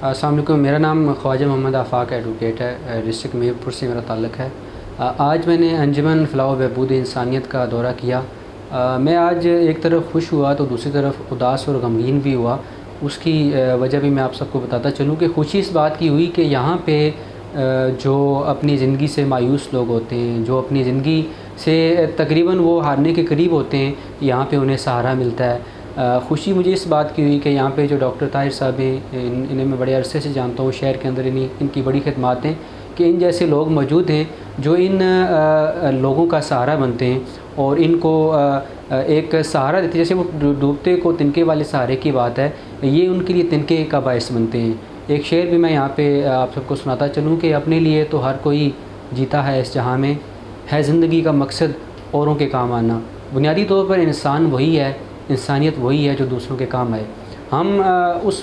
अस्सलाम वालेकुम। मेरा नाम ख्वाजा मोहम्मद आफ़ाक एडवोकेट है। डिस्ट्रिक्ट मीरपुर से मेरा ताल्लुक़ है। आज मैंने अंजुमन फ़लाह बहबूद इंसानियत का दौरा किया। मैं आज एक तरफ़ खुश हुआ तो दूसरी तरफ़ उदास और गमगीन भी हुआ। उसकी वजह भी मैं आप सबको बताता चलूँ कि खुशी इस बात की हुई कि यहाँ पे जो अपनी ज़िंदगी से मायूस लोग होते हैं, जो अपनी ज़िंदगी से तकरीबन वो हारने के करीब होते हैं, यहाँ पे उन्हें सहारा मिलता है। ख़ुशी मुझे इस बात की हुई कि यहाँ पे जो डॉक्टर ताहिर साहब हैं, इन्हें मैं बड़े अरसे से जानता हूँ। शहर के अंदर इनकी बड़ी खिदमत हैं कि इन जैसे लोग मौजूद हैं जो इन लोगों का सहारा बनते हैं और इनको एक सहारा देते हैं। जैसे वो डूबते को तिनके वाले सहारे की बात है, ये उनके लिए तिनके का बायस बनते हैं। एक शेर भी मैं यहाँ पे आप सबको सुनाता चलूँ कि अपने लिए तो हर कोई जीता है इस जहाँ में, है ज़िंदगी का मकसद औरों के काम आना। बुनियादी तौर पर इंसान वही है, इंसानियत वही है जो दूसरों के काम आए। हम उस